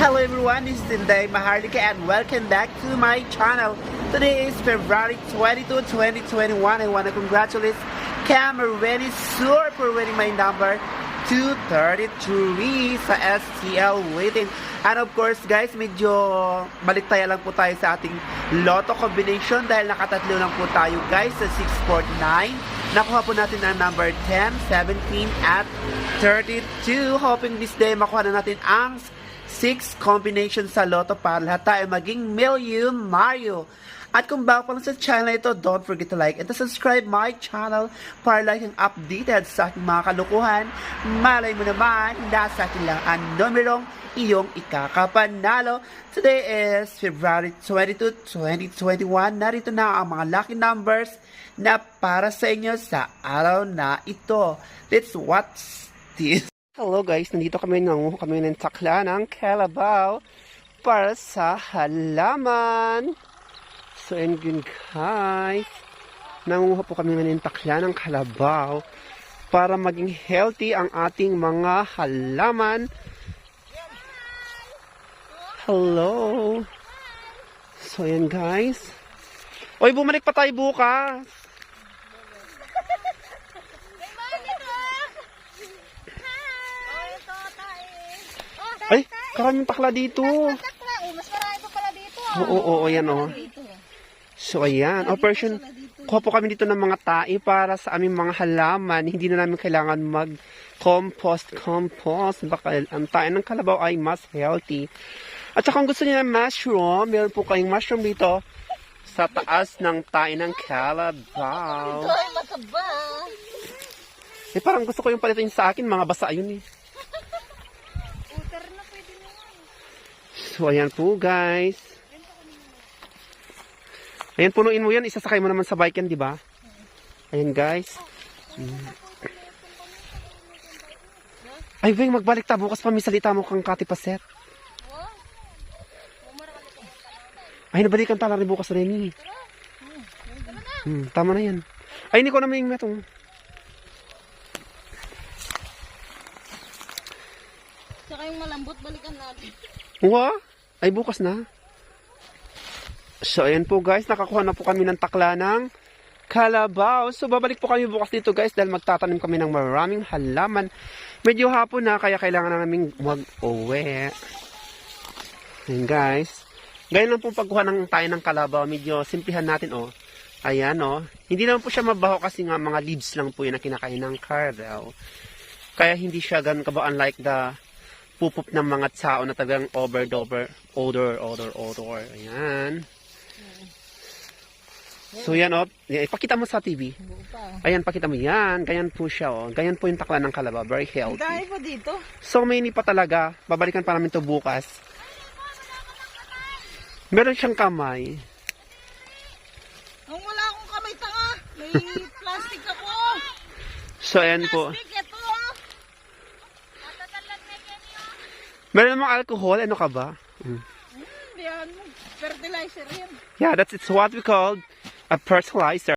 Hello everyone, this is Tinday Maharlika and welcome back to my channel. Today is February 22, 2021. I want to congratulate Cam Rennie Sur for winning my number 233 sa STL waiting. And of course guys, medyo baliktaya lang po tayo sa ating lotto combination dahil nakatatlo lang po tayo guys sa 649. Nakuha po natin ang number 10, 17 at 32. Hoping this day makuha na natin ang 6 combination sa lotto para lahat tayo maging milyonaryo. At kung bago pa lang sa channel na ito, don't forget to like and to subscribe my channel para laging updated sa aking mga kalukuhan. Malay mo naman, nasa akin lang ang numerong iyong ikakapanalo. Today is February 22, 2021. Narito na ang mga lucky numbers na para sa inyo sa araw na ito. Let's watch this. Hello guys, nandito kami ng takla ng kalabaw para sa halaman. So and yun guys, nangunguha po kami ng takla ng kalabaw para maging healthy ang ating mga halaman. Hello. So yan guys. Oy, bumalik pa tayo bukas. Ay, karaming takla dito. Mas marami pa pala dito. Oo, yan o. So, ayan. Operation, kuha po kami dito ng mga tae para sa aming mga halaman. Hindi na namin kailangan mag-compost. Baka ang tae ng kalabaw ay mas healthy. At saka kung gusto niyo ng mushroom, meron po kayong mushroom dito sa taas ng tae ng kalabaw. Ito ay mataba. Eh, parang gusto ko yung palitin sa akin. Mga basa yun eh. Uter na pwede naman. So, ayan po guys. Ayan, punuin mo yan. Isasakay mo naman sa bike yan, di ba? Ayan, guys. Ay, Weng, magbalik ta. Bukas pa may salita mo kang katipaset. Ay, nabalikan tala rin bukas rin. Tama na yan. Ay, hindi ko naman yung metong. Tsaka yung malambot, balikan natin. Wa? Ay, bukas na. So, ayan po guys, nakakuha na po kami ng takla ng kalabaw. So, babalik po kami bukas dito guys dahil magtatanim kami ng maraming halaman. Medyo hapon na, kaya kailangan na namin mag-uwi. Ayan guys. Ganyan lang po pagkuha ng tayo ng kalabaw. Medyo simplihan natin, oh. Ayan, oh. Hindi naman po siya mabaho kasi nga mga leaves lang po yun na kinakain ng kalabaw. Kaya hindi siya ganun kabaw unlike the pupop ng mga tao na talagang odor. Ayan. So yan oh, ipakita mo sa TV. Ayan, pakita mo yan. Ganyan po siya oh. Ganyan po yung takla ng kalabaw. Very healthy. Dahil pa dito. So many pa talaga. Babalikan pa namin to bukas. Meron siyang kamay. Ang wala akong kamay tanga. May plastic ako. So ayan po. Plastic ito oh. Meron namang alcohol. Ano ka ba? Diyan mo. Fertilizer yan. Yeah, it's what we call a fertilizer.